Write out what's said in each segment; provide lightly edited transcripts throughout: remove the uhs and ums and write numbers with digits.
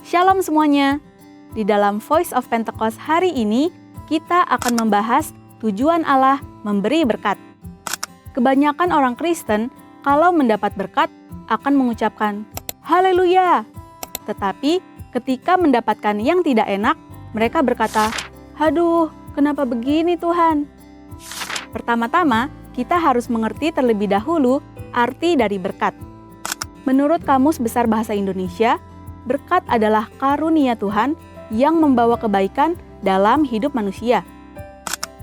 Shalom semuanya. Di dalam Voice of Pentecost hari ini, kita akan membahas tujuan Allah memberi berkat. Kebanyakan orang Kristen kalau mendapat berkat akan mengucapkan haleluya. Tetapi ketika mendapatkan yang tidak enak, mereka berkata, "Aduh, kenapa begini Tuhan?" Pertama-tama, kita harus mengerti terlebih dahulu arti dari berkat. Menurut Kamus Besar Bahasa Indonesia, berkat adalah karunia Tuhan yang membawa kebaikan dalam hidup manusia.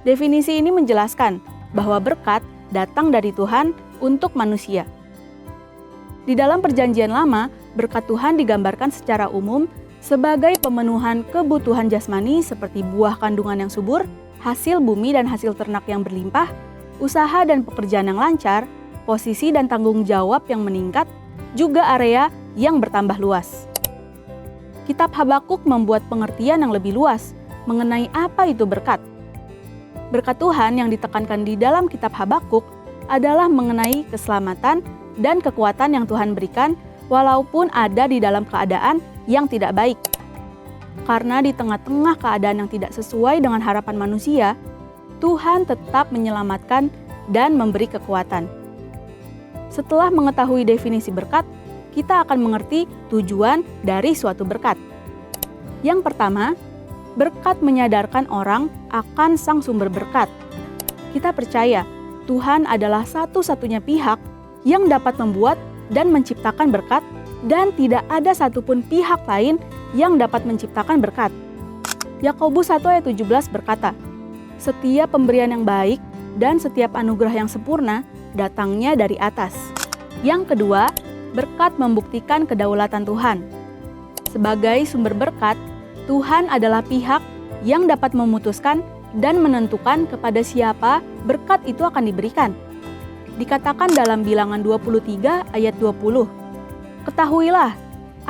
Definisi ini menjelaskan bahwa berkat datang dari Tuhan untuk manusia. Di dalam Perjanjian Lama, berkat Tuhan digambarkan secara umum sebagai pemenuhan kebutuhan jasmani seperti buah kandungan yang subur, hasil bumi dan hasil ternak yang berlimpah, usaha dan pekerjaan yang lancar, posisi dan tanggung jawab yang meningkat, juga area yang bertambah luas. Kitab Habakuk membuat pengertian yang lebih luas mengenai apa itu berkat. Berkat Tuhan yang ditekankan di dalam kitab Habakuk adalah mengenai keselamatan dan kekuatan yang Tuhan berikan walaupun ada di dalam keadaan yang tidak baik. Karena di tengah-tengah keadaan yang tidak sesuai dengan harapan manusia, Tuhan tetap menyelamatkan dan memberi kekuatan. Setelah mengetahui definisi berkat, kita akan mengerti tujuan dari suatu berkat. Yang pertama, berkat menyadarkan orang akan sang sumber berkat. Kita percaya Tuhan adalah satu-satunya pihak yang dapat membuat dan menciptakan berkat, dan tidak ada satupun pihak lain yang dapat menciptakan berkat. Yakobus 1 ayat 17 berkata, "Setiap pemberian yang baik dan setiap anugerah yang sempurna datangnya dari atas." Yang kedua, berkat membuktikan kedaulatan Tuhan. Sebagai sumber berkat, Tuhan adalah pihak yang dapat memutuskan dan menentukan kepada siapa berkat itu akan diberikan. Dikatakan dalam Bilangan 23 ayat 20, "Ketahuilah,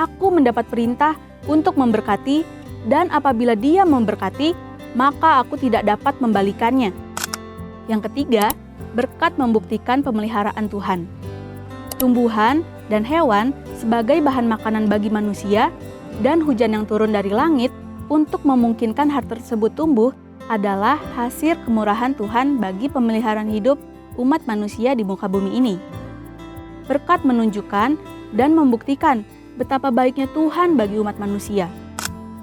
aku mendapat perintah untuk memberkati, dan apabila Dia memberkati, maka aku tidak dapat membalikannya." Yang ketiga, berkat membuktikan pemeliharaan Tuhan. Tumbuhan dan hewan sebagai bahan makanan bagi manusia, dan hujan yang turun dari langit untuk memungkinkan hal tersebut tumbuh adalah hasil kemurahan Tuhan bagi pemeliharaan hidup umat manusia di muka bumi ini. Berkat menunjukkan dan membuktikan betapa baiknya Tuhan bagi umat manusia.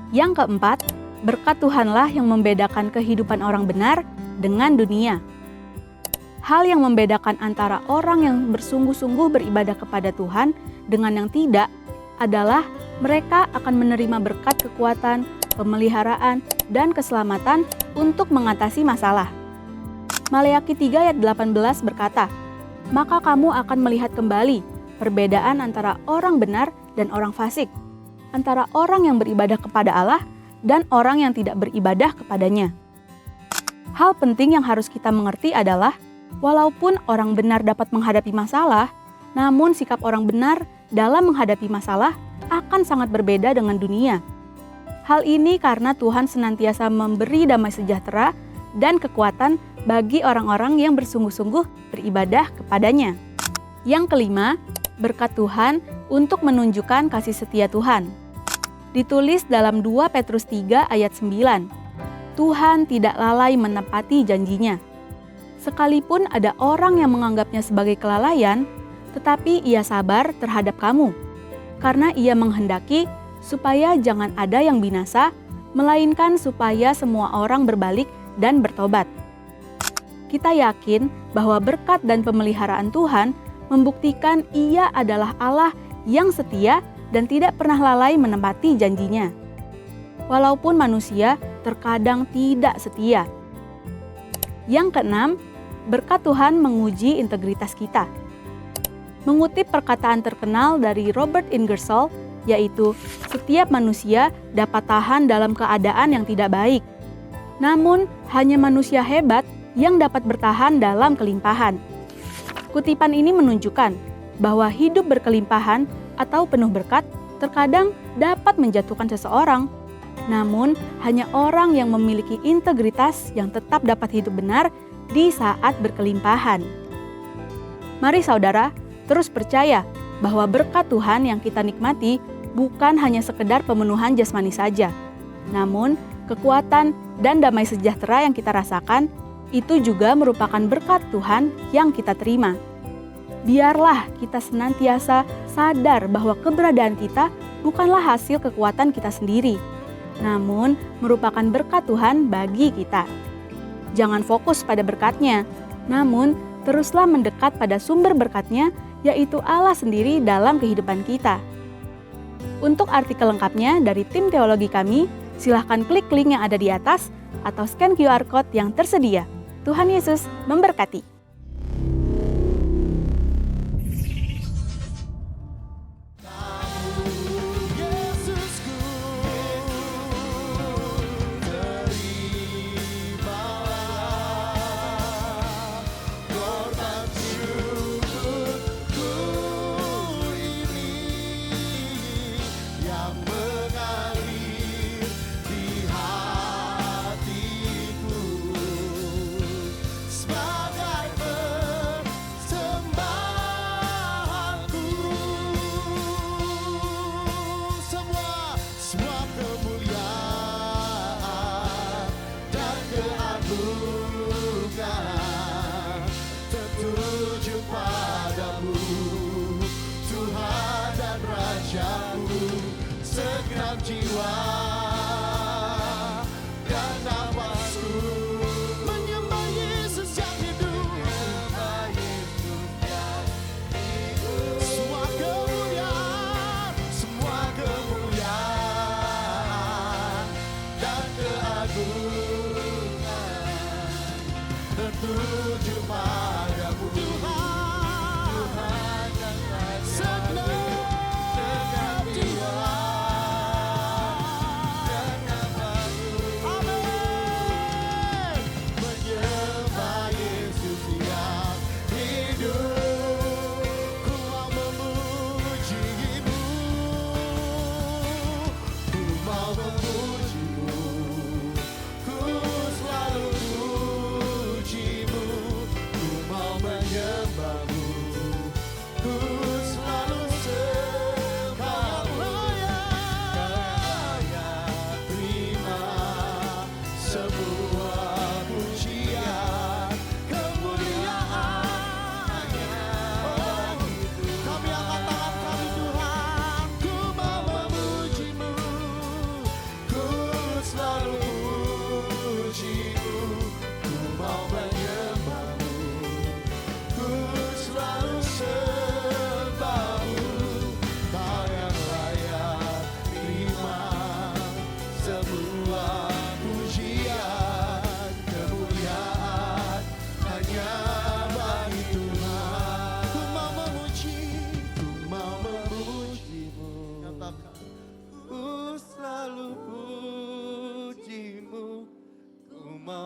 Yang keempat, berkat Tuhanlah yang membedakan kehidupan orang benar dengan dunia. Hal yang membedakan antara orang yang bersungguh-sungguh beribadah kepada Tuhan dengan yang tidak adalah mereka akan menerima berkat kekuatan, pemeliharaan, dan keselamatan untuk mengatasi masalah. Maleakhi 3 ayat 18 berkata, "Maka kamu akan melihat kembali perbedaan antara orang benar dan orang fasik, antara orang yang beribadah kepada Allah dan orang yang tidak beribadah kepadanya." Hal penting yang harus kita mengerti adalah walaupun orang benar dapat menghadapi masalah, namun sikap orang benar dalam menghadapi masalah akan sangat berbeda dengan dunia. Hal ini karena Tuhan senantiasa memberi damai sejahtera dan kekuatan bagi orang-orang yang bersungguh-sungguh beribadah kepadanya. Yang kelima, berkat Tuhan untuk menunjukkan kasih setia Tuhan. Ditulis dalam 2 Petrus 3 ayat 9, "Tuhan tidak lalai menepati janjinya. Sekalipun ada orang yang menganggapnya sebagai kelalaian, tetapi ia sabar terhadap kamu, karena ia menghendaki supaya jangan ada yang binasa, melainkan supaya semua orang berbalik dan bertobat." Kita yakin bahwa berkat dan pemeliharaan Tuhan membuktikan Ia adalah Allah yang setia dan tidak pernah lalai menepati janjinya. Walaupun manusia terkadang tidak setia. Yang keenam, berkat Tuhan menguji integritas kita. Mengutip perkataan terkenal dari Robert Ingersoll, yaitu setiap manusia dapat tahan dalam keadaan yang tidak baik. Namun, hanya manusia hebat yang dapat bertahan dalam kelimpahan. Kutipan ini menunjukkan bahwa hidup berkelimpahan atau penuh berkat terkadang dapat menjatuhkan seseorang. Namun, hanya orang yang memiliki integritas yang tetap dapat hidup benar di saat berkelimpahan. Mari saudara, terus percaya bahwa berkat Tuhan yang kita nikmati bukan hanya sekedar pemenuhan jasmani saja. Namun, kekuatan dan damai sejahtera yang kita rasakan itu juga merupakan berkat Tuhan yang kita terima. Biarlah kita senantiasa sadar bahwa keberadaan kita bukanlah hasil kekuatan kita sendiri, namun merupakan berkat Tuhan bagi kita. Jangan fokus pada berkatnya, namun teruslah mendekat pada sumber berkatnya, yaitu Allah sendiri dalam kehidupan kita. Untuk artikel lengkapnya dari tim teologi kami, silahkan klik link yang ada di atas atau scan QR Code yang tersedia. Tuhan Yesus memberkati. Segenap jiwa dan nafasku menyembah Yesus yang hidup. Semua kemuliaan dan keagungan tertuju padamu Tuhan dan Raja. Segenap jiwa.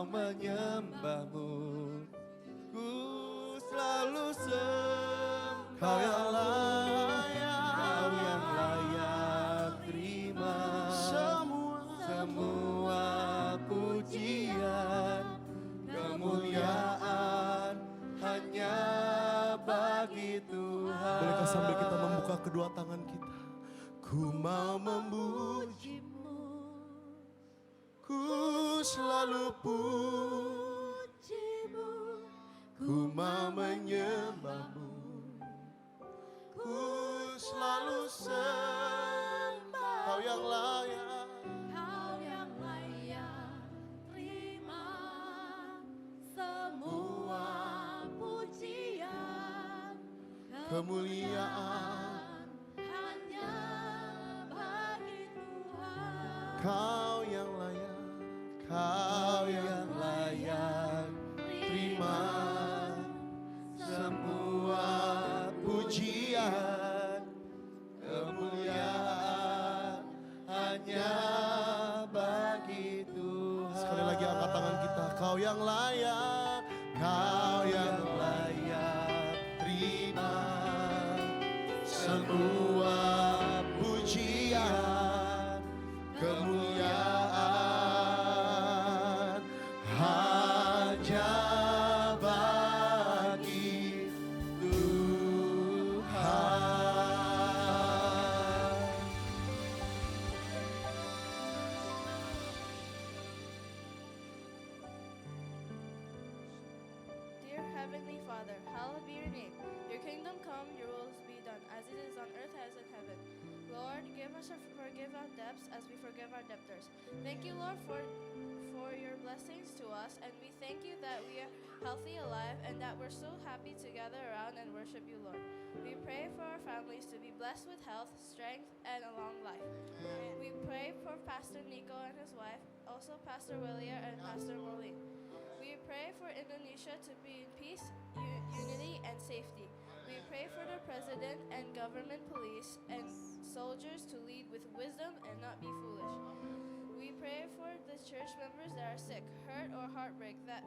Menyembahmu, ku selalu sembah. Kau yang layak terima semua pujian, kemuliaan hanya bagi Tuhan. Bolehkah sambil kita membuka kedua tangan kita, ku mau memujimu, ku selalu pujimu, ku mau menyembahmu, ku selalu sembah. Kau yang layak terima semua pujian, kemuliaan hanya bagi Tuhan. Kau yang layak, Kau yang layak terima semua pujian, kemuliaan hanya bagi Tuhan. Sekali lagi angkat tangan kita, Kau yang layak, Kau yang layak terima semua pujian, kemuliaan hanya bagi Tuhan. Father, hallowed be your name. Your kingdom come, your will be done, as it is on earth as in heaven. Lord, forgive our debts as we forgive our debtors. Thank you, Lord, for your blessings to us, and we thank you that we are healthy, alive, and that we're so happy to gather around and worship you, Lord. We pray for our families to be blessed with health, strength, and a long life. We pray for Pastor Nico and his wife, also Pastor William and Pastor Moline. We pray for Indonesia to be in peace, unity, and safety. We pray for the president and government, police, and soldiers to lead with wisdom and not be foolish. We pray for the church members that are sick, hurt, or heartbreak, that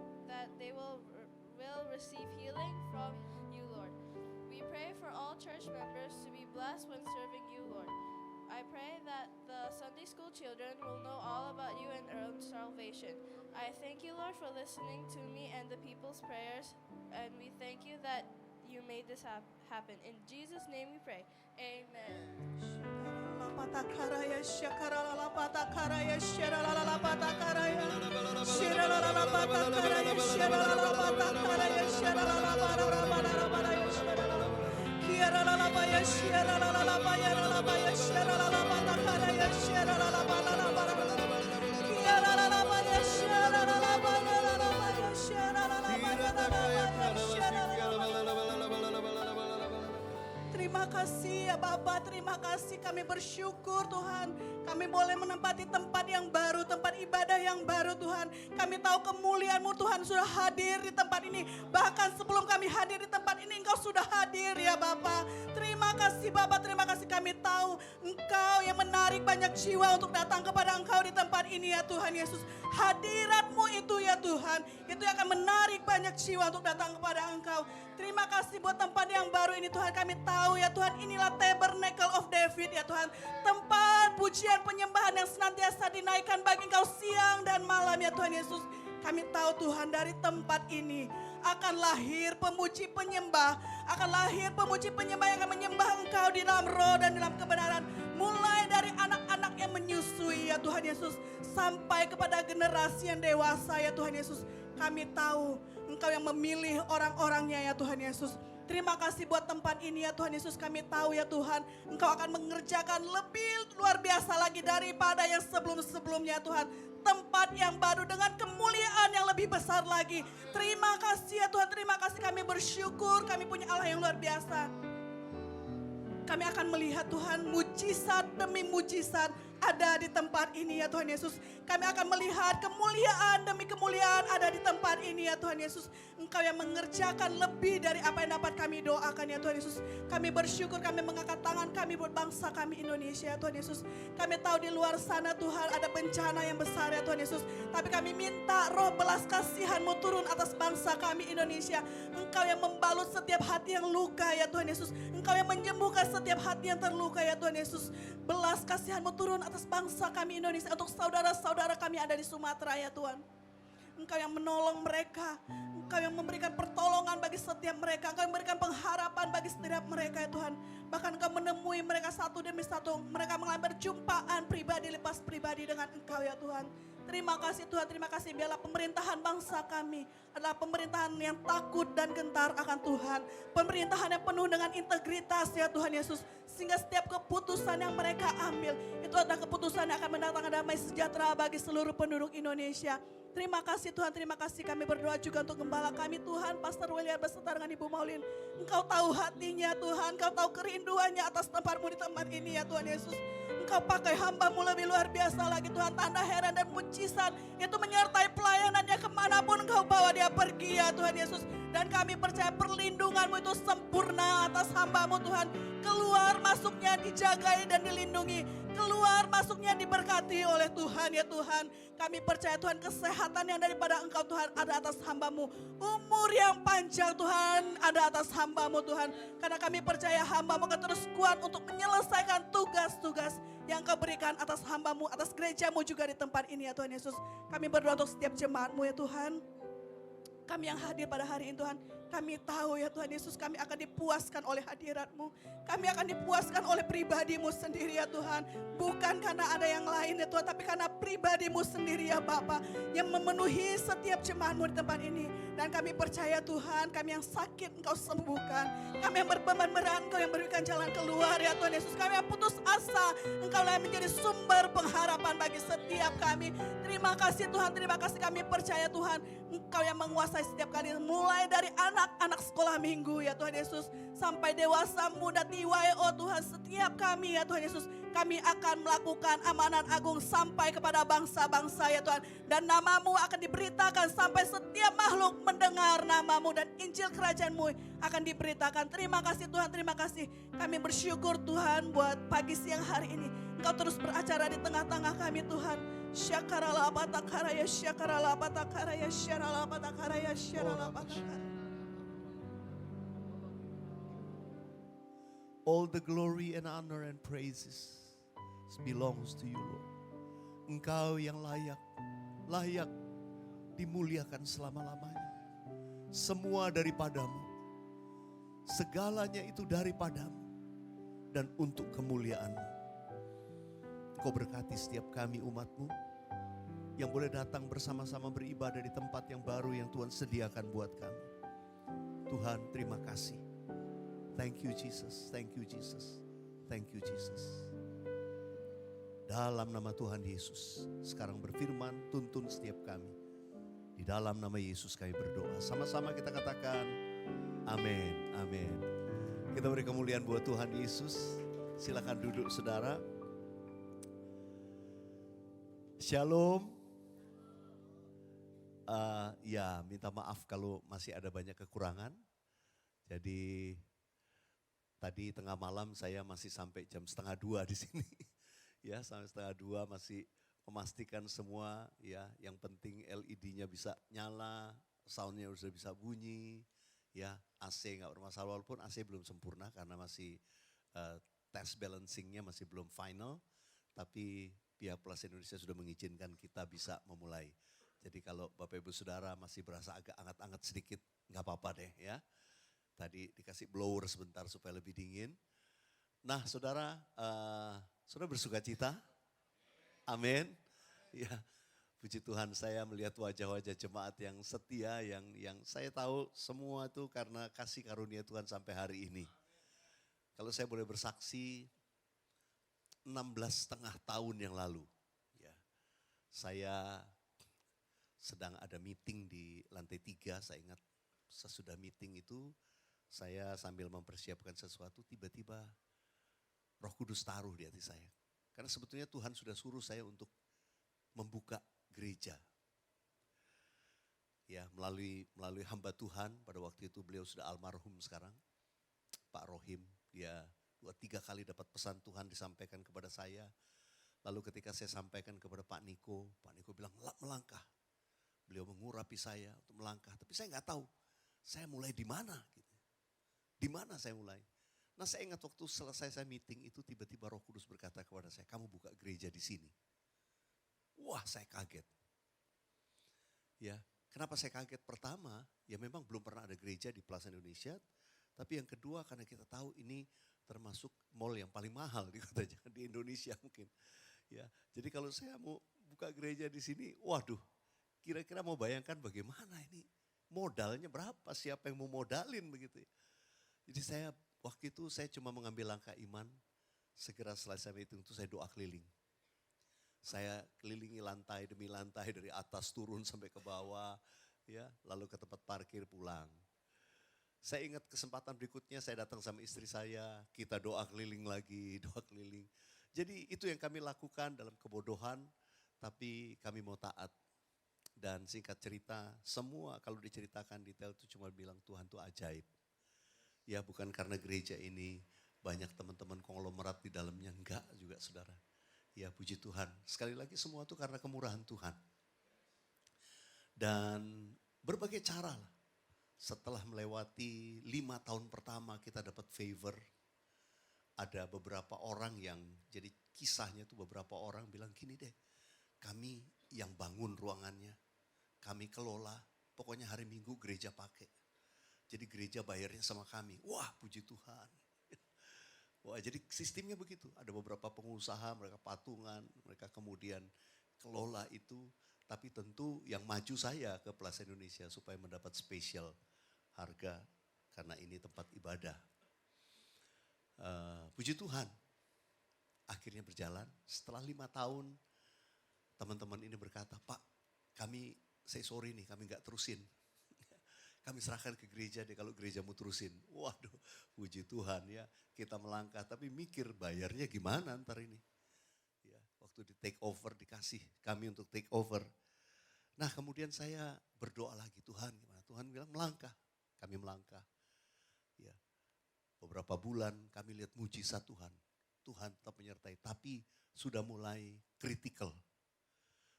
they will receive healing from you, Lord. We pray for all church members to be blessed when serving you, Lord. I pray that the Sunday school children will know all about you and their own salvation. I thank you, Lord, for listening to me and the people's prayers, and we thank you that you made this happen. In Jesus' name we pray. Amen. Terima kasih ya Bapa, terima kasih kami bersyukur Tuhan. Kami boleh menempati tempat yang baru, tempat ibadah yang baru Tuhan. Kami tahu kemuliaan-Mu Tuhan sudah hadir di tempat ini. Bahkan sebelum kami hadir di tempat ini Engkau sudah hadir ya Bapa. Terima kasih Bapa, terima kasih kami tahu Engkau yang menarik banyak jiwa untuk datang kepada Engkau di tempat ini ya Tuhan Yesus. Hadirat-Mu itu ya Tuhan, itu yang akan menarik banyak jiwa untuk datang kepada Engkau. Terima kasih buat tempat yang baru ini Tuhan. Kami tahu ya Tuhan, inilah Tabernacle of David ya Tuhan. Tempat pujian penyembahan yang senantiasa dinaikkan bagi Engkau siang dan malam ya Tuhan Yesus. Kami tahu Tuhan, dari tempat ini akan lahir pemuji penyembah. Akan lahir pemuji penyembah yang akan menyembah Engkau di dalam roh dan dalam kebenaran. Mulai dari anak-anak yang menyusui ya Tuhan Yesus, sampai kepada generasi yang dewasa ya Tuhan Yesus. Kami tahu Engkau yang memilih orang-orangnya ya Tuhan Yesus. Terima kasih buat tempat ini ya Tuhan Yesus. Kami tahu ya Tuhan, Engkau akan mengerjakan lebih luar biasa lagi daripada yang sebelum-sebelumnya Tuhan. Tempat yang baru dengan kemuliaan yang lebih besar lagi. Terima kasih ya Tuhan, terima kasih, kami bersyukur. Kami punya Allah yang luar biasa. Kami akan melihat Tuhan mujizat demi mujizat ada di tempat ini ya Tuhan Yesus. Kami akan melihat kemuliaan demi kemuliaan ada di tempat ini ya Tuhan Yesus. Engkau yang mengerjakan lebih dari apa yang dapat kami doakan ya Tuhan Yesus. Kami bersyukur, kami mengangkat tangan kami buat bangsa kami Indonesia ya Tuhan Yesus. Kami tahu di luar sana Tuhan ada bencana yang besar ya Tuhan Yesus. Tapi kami minta roh belas kasihan-Mu turun atas bangsa kami Indonesia. Engkau yang membalut setiap hati yang luka ya Tuhan Yesus. Engkau yang menyembuhkan setiap hati yang terluka ya Tuhan Yesus. Belas kasihan-Mu turun atas bangsa kami Indonesia, untuk saudara-saudara kami ada di Sumatera ya Tuhan. Engkau yang menolong mereka, Engkau yang memberikan pertolongan bagi setiap mereka, Engkau yang memberikan pengharapan bagi setiap mereka ya Tuhan. Bahkan Engkau menemui mereka satu demi satu, mereka mengalami perjumpaan pribadi lepas pribadi dengan Engkau ya Tuhan. Terima kasih Tuhan, terima kasih. Biarlah pemerintahan bangsa kami adalah pemerintahan yang takut dan gentar akan Tuhan. Pemerintahan yang penuh dengan integritas ya Tuhan Yesus. Sehingga setiap keputusan yang mereka ambil, itu adalah keputusan yang akan mendatangkan damai sejahtera bagi seluruh penduduk Indonesia. Terima kasih Tuhan, terima kasih. Kami berdoa juga untuk gembala kami Tuhan, Pastor William beserta dengan Ibu Maulin. Engkau tahu hatinya Tuhan, Engkau tahu kerinduannya atas tempat-Mu di tempat ini ya Tuhan Yesus. Engkau pakai hamba-Mu lebih luar biasa lagi Tuhan. Tanda heran dan mujizat itu menyertai pelayanannya kemanapun Engkau bawa dia pergi ya Tuhan Yesus. Dan kami percaya perlindungan-Mu itu sempurna atas hamba-Mu Tuhan. Keluar masuknya dijagai dan dilindungi. Keluar masuknya diberkati oleh Tuhan ya Tuhan. Kami percaya Tuhan, kesehatan yang daripada Engkau Tuhan ada atas hamba-Mu. Umur yang panjang Tuhan ada atas hamba-Mu Tuhan. Karena kami percaya hamba-Mu akan terus kuat untuk menyelesaikan tugas-tugas yang Kau berikan atas hamba-Mu, atas gereja-Mu juga di tempat ini ya Tuhan Yesus. Kami berdoa untuk setiap jemaat-Mu ya Tuhan. Kami yang hadir pada hari ini Tuhan, kami tahu ya Tuhan Yesus, kami akan dipuaskan oleh hadirat-Mu. Kami akan dipuaskan oleh pribadi-Mu sendiri ya Tuhan. Bukan karena ada yang lain ya Tuhan, tapi karena pribadi-Mu sendiri ya Bapa, yang memenuhi setiap jemaat-Mu di tempat ini. Dan kami percaya Tuhan, kami yang sakit Engkau sembuhkan. Kami yang berbeban berat Engkau yang berikan jalan keluar ya Tuhan Yesus. Kami yang putus asa, Engkau lah yang menjadi sumber pengharapan bagi setiap kami. Terima kasih Tuhan, terima kasih, kami percaya Tuhan, Engkau yang menguasai setiap kali. Mulai dari anak-anak sekolah minggu ya Tuhan Yesus, sampai dewasa, muda, tua ya oh Tuhan, setiap kami ya Tuhan Yesus, kami akan melakukan amanat agung sampai kepada bangsa-bangsa ya Tuhan. Dan nama-Mu akan diberitakan sampai setiap makhluk mendengar nama-Mu, dan Injil kerajaan-Mu akan diberitakan. Terima kasih Tuhan, terima kasih. Kami bersyukur Tuhan buat pagi siang hari ini. Engkau terus beracara di tengah-tengah kami Tuhan. Syakarala batakaraya, syakarala batakaraya, syarala batakaraya, syarala batakaraya. All the glory and honor and praises belongs to you, Lord. Engkau yang layak dimuliakan selama-lamanya. Semua daripadamu, segalanya itu daripadamu, dan untuk kemuliaan-Mu. Engkau berkati setiap kami umat-Mu yang boleh datang bersama-sama beribadah di tempat yang baru yang Tuhan sediakan buat kami. Tuhan, terima kasih. Thank you Jesus, thank you Jesus, thank you Jesus. Dalam nama Tuhan Yesus, sekarang berfirman, tuntun setiap kami. Di dalam nama Yesus kami berdoa. Sama-sama kita katakan, amin, amin. Kita beri kemuliaan buat Tuhan Yesus. Silakan duduk saudara. Shalom. Ya, minta maaf kalau masih ada banyak kekurangan. Jadi tadi tengah malam saya masih sampai jam 1:30 di sini. Ya, sampai 1:30 masih memastikan semua ya, yang penting LED-nya bisa nyala, sound-nya sudah bisa bunyi, ya, AC nggak bermasalah, walaupun AC belum sempurna karena masih test balancing-nya masih belum final, tapi pihak Plus Indonesia sudah mengizinkan kita bisa memulai. Jadi kalau Bapak Ibu Saudara masih berasa agak anget-anget sedikit, nggak apa-apa deh ya. Tadi dikasih blower sebentar supaya lebih dingin. Nah saudara, saudara bersuka cita? Amin. Ya, puji Tuhan saya melihat wajah-wajah jemaat yang setia, yang saya tahu semua itu karena kasih karunia Tuhan sampai hari ini. Kalau saya boleh bersaksi, 16,5 tahun yang lalu, ya, saya sedang ada meeting di lantai 3, saya ingat sesudah meeting itu, saya sambil mempersiapkan sesuatu, tiba-tiba Roh Kudus taruh di hati saya. Karena sebetulnya Tuhan sudah suruh saya untuk membuka gereja. Ya, melalui hamba Tuhan, pada waktu itu beliau sudah almarhum sekarang, Pak Rohim, dia 2-3 kali dapat pesan Tuhan disampaikan kepada saya. Lalu ketika saya sampaikan kepada Pak Niko bilang melangkah. Beliau mengurapi saya untuk melangkah, tapi saya nggak tahu saya mulai di mana. Gitu. Di mana saya mulai? Nah saya ingat waktu selesai saya meeting itu tiba-tiba Roh Kudus berkata kepada saya, kamu buka gereja di sini. Wah saya kaget. Ya, kenapa saya kaget? Pertama, ya memang belum pernah ada gereja di Plaza Indonesia. Tapi yang kedua karena kita tahu ini termasuk mall yang paling mahal di kota di Indonesia mungkin. Ya, jadi kalau saya mau buka gereja di sini, waduh, kira-kira mau bayangkan bagaimana ini modalnya berapa, siapa yang mau modalin begitu. Jadi saya waktu itu saya cuma mengambil langkah iman, segera selesai meeting itu saya doa keliling. Saya kelilingi lantai demi lantai dari atas turun sampai ke bawah, ya, lalu ke tempat parkir pulang. Saya ingat kesempatan berikutnya saya datang sama istri saya, kita doa keliling lagi, doa keliling. Jadi itu yang kami lakukan dalam kebodohan, tapi kami mau taat. Dan singkat cerita, semua kalau diceritakan detail itu cuma bilang Tuhan itu ajaib. Ya bukan karena gereja ini banyak teman-teman konglomerat di dalamnya, enggak juga saudara. Ya puji Tuhan, sekali lagi semua itu karena kemurahan Tuhan. Dan berbagai cara lah. Setelah melewati 5 tahun pertama kita dapat favor. Ada beberapa orang yang, jadi kisahnya itu beberapa orang bilang gini deh. Kami yang bangun ruangannya, kami kelola, pokoknya hari Minggu gereja pakai. Jadi gereja bayarnya sama kami. Wah, puji Tuhan. Wah, jadi sistemnya begitu. Ada beberapa pengusaha, mereka patungan, mereka kemudian kelola itu. Tapi tentu yang maju saya ke Plaza Indonesia supaya mendapat spesial harga karena ini tempat ibadah. Puji Tuhan. Akhirnya berjalan. Setelah 5 tahun, teman-teman ini berkata, Pak, kami say sorry nih, kami gak terusin. Kami serahkan ke gereja deh kalau gerejamu terusin. Waduh, puji Tuhan ya. Kita melangkah tapi mikir bayarnya gimana ntar ini. Ya, waktu di take over dikasih kami untuk take over. Nah kemudian saya berdoa lagi, Tuhan gimana? Tuhan bilang melangkah, kami melangkah. Ya, beberapa bulan kami lihat mujizat Tuhan. Tuhan tetap menyertai tapi sudah mulai kritikal.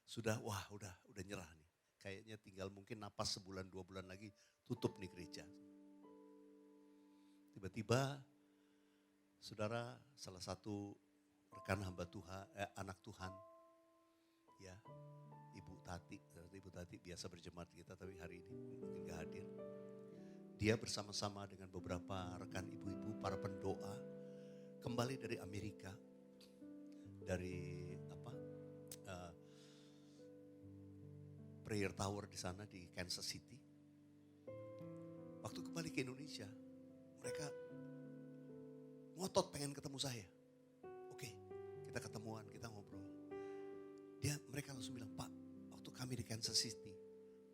Sudah wah udah nyerah nih. Kayaknya tinggal mungkin napas sebulan 2 bulan lagi tutup nih gereja. Tiba-tiba saudara salah satu rekan hamba Tuhan, anak Tuhan, ya Ibu Tati biasa berjemaat kita tapi hari ini mungkin gak hadir. Dia bersama-sama dengan beberapa rekan ibu-ibu para pendoa kembali dari Amerika, dari prayer tower di sana di Kansas City. Waktu kembali ke Indonesia, mereka ngotot pengen ketemu saya. Oke, kita ketemuan, kita ngobrol. Mereka langsung bilang, Pak, waktu kami di Kansas City,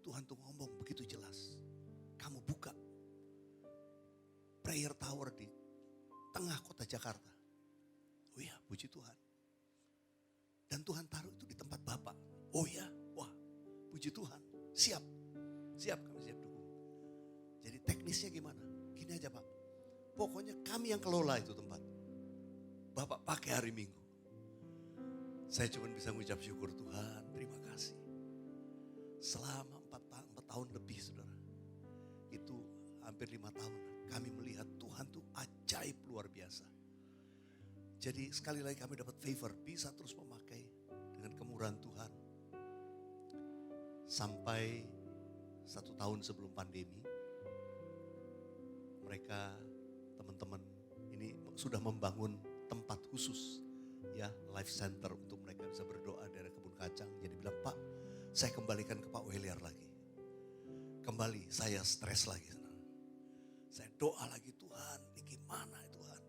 Tuhan tuh ngomong begitu jelas. Kamu buka prayer tower di tengah kota Jakarta. Oh iya, puji Tuhan. Dan Tuhan taruh itu di tempat Bapak. Oh iya, wah. Puji Tuhan, siap kami siap dukung. Jadi teknisnya gimana? Gini aja Pak, pokoknya kami yang kelola itu tempat. Bapak pakai hari Minggu. Saya cuma bisa mengucap syukur Tuhan, terima kasih. Selama 4 tahun lebih saudara, itu hampir 5 tahun kami melihat Tuhan tuh ajaib luar biasa. Jadi sekali lagi kami dapat favor, bisa terus memakai dengan kemurahan Tuhan. Sampai 1 tahun sebelum pandemi, mereka teman-teman ini sudah membangun tempat khusus ya, life center untuk mereka bisa berdoa dari kebun kacang. Jadi bilang, Pak, saya kembalikan ke Pak Weliar lagi. Kembali saya stres lagi. Saya doa lagi, Tuhan ini gimana ya Tuhan.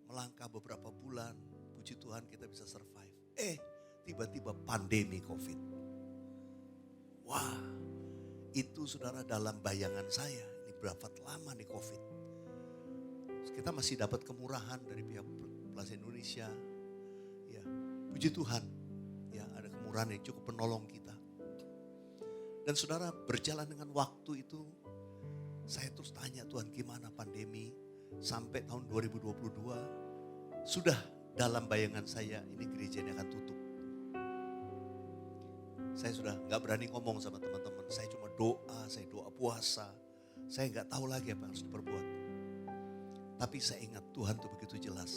Melangkah beberapa bulan, puji Tuhan kita bisa survive. Tiba-tiba pandemi COVID. Wah, itu saudara dalam bayangan saya, ini berapa lama nih COVID. Kita masih dapat kemurahan dari pihak Plaza Indonesia. Ya, puji Tuhan, ya ada kemurahan yang cukup penolong kita. Dan saudara berjalan dengan waktu itu, saya terus tanya Tuhan gimana pandemi sampai tahun 2022. Sudah dalam bayangan saya ini gereja ini akan tutup. Saya sudah gak berani ngomong sama teman-teman. Saya cuma doa, saya doa puasa. Saya gak tahu lagi apa yang harus diperbuat. Tapi saya ingat Tuhan tuh begitu jelas.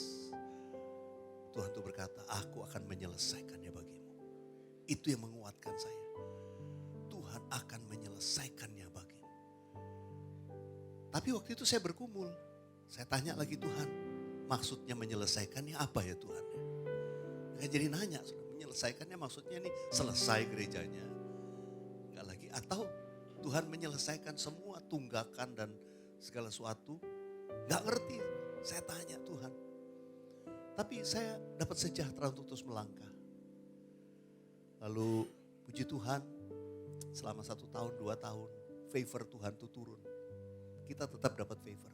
Tuhan tuh berkata, aku akan menyelesaikannya bagimu. Itu yang menguatkan saya. Tuhan akan menyelesaikannya bagimu. Tapi waktu itu saya bergumul. Saya tanya lagi Tuhan, maksudnya menyelesaikannya apa ya Tuhan? Saya jadi nanya, menyelesaikannya maksudnya nih selesai gerejanya. Enggak lagi. Atau Tuhan menyelesaikan semua tunggakan dan segala sesuatu. Enggak ngerti. Saya tanya Tuhan. Tapi saya dapat sejahtera untuk terus melangkah. Lalu puji Tuhan selama 1 tahun, 2 tahun favor Tuhan itu turun. Kita tetap dapat favor.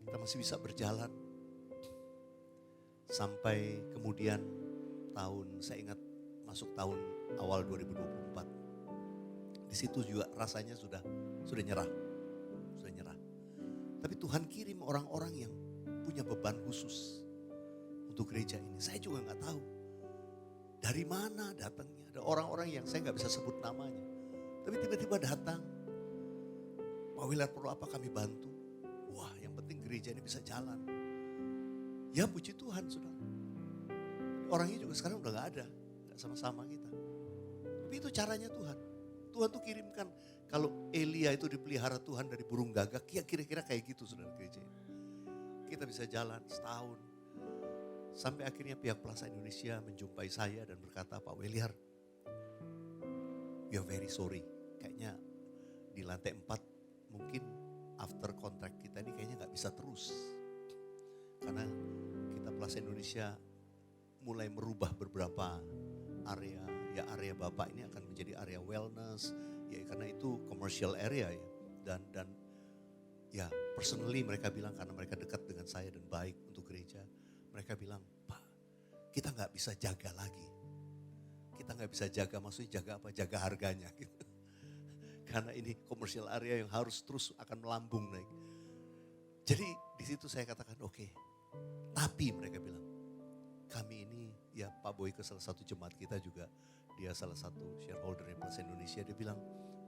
Kita masih bisa berjalan. Sampai kemudian saya ingat masuk tahun awal 2024. Di situ juga rasanya sudah nyerah. Sudah nyerah. Tapi Tuhan kirim orang-orang yang punya beban khusus untuk gereja ini. Saya juga gak tahu dari mana datangnya. Ada orang-orang yang saya gak bisa sebut namanya. Tapi tiba-tiba datang. Pak Wilar perlu apa kami bantu? Wah, yang penting gereja ini bisa jalan. Ya puji Tuhan saudara. Orangnya juga sekarang udah gak ada. Gak sama-sama kita. Tapi itu caranya Tuhan. Tuhan tuh kirimkan. Kalau Elia itu dipelihara Tuhan dari burung gagak, ya kira-kira kayak gitu saudara gereja. Kita bisa jalan setahun. Sampai akhirnya pihak Plaza Indonesia menjumpai saya dan berkata, Pak Weliar, we are very sorry. Kayaknya di lantai 4 mungkin after kontrak kita ini kayaknya gak bisa terus. Karena kita Plaza Indonesia mulai merubah beberapa area. Ya area Bapak ini akan menjadi area wellness. Ya karena itu commercial area ya. Dan ya personally mereka bilang karena mereka dekat dengan saya dan baik untuk gereja. Mereka bilang, Pak kita gak bisa jaga lagi. Kita gak bisa jaga, maksudnya jaga apa? Jaga harganya gitu. Karena ini commercial area yang harus terus akan melambung naik. Jadi di situ saya katakan oke. Tapi mereka bilang, kami ini ya Pak Boyke salah satu jemaat kita juga. Dia salah satu shareholder di Plaza Indonesia. Dia bilang,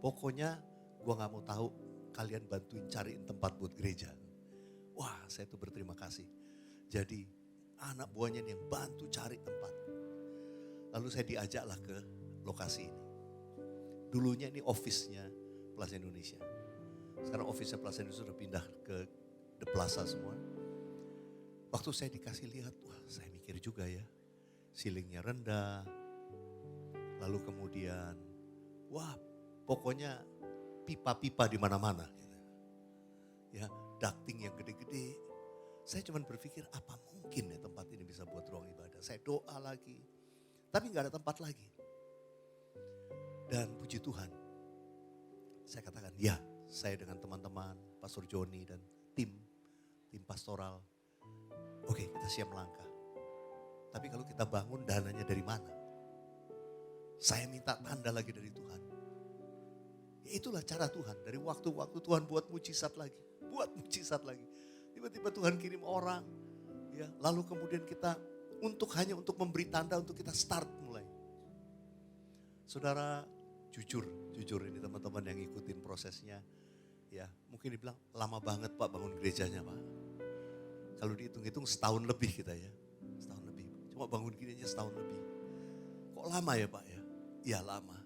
pokoknya gua gak mau tahu kalian bantuin cariin tempat buat gereja. Wah saya tuh berterima kasih. Jadi anak buahnya nih yang bantu cari tempat. Lalu saya diajaklah ke lokasi ini. Dulunya ini office-nya Plaza Indonesia. Sekarang office-nya Plaza Indonesia sudah pindah ke The Plaza semua. Waktu saya dikasih lihat, wah saya mikir juga ya. Ceilingnya rendah. Lalu kemudian, wah pokoknya pipa-pipa di mana-mana. Gitu. Ya, ducting yang gede-gede. Saya cuma berpikir apa mungkin ya tempat ini bisa buat ruang ibadah. Saya doa lagi, tapi gak ada tempat lagi. Dan puji Tuhan, saya katakan ya, saya dengan teman-teman, Pastor Joni dan tim pastoral. Oke, kita siap melangkah. Tapi kalau kita bangun dananya dari mana? Saya minta tanda lagi dari Tuhan. Ya itulah cara Tuhan. Dari waktu-waktu Tuhan buat mujizat lagi. Buat mujizat lagi. Tiba-tiba Tuhan kirim orang. Ya, lalu kemudian kita hanya untuk memberi tanda untuk kita start mulai. Saudara jujur ini teman-teman yang ngikutin prosesnya. Ya mungkin dibilang lama banget Pak bangun gerejanya Pak. Kalau dihitung-hitung setahun lebih kita ya. Setahun lebih. Cuma bangun gini aja setahun lebih. Kok lama ya Pak ya? Ya lama.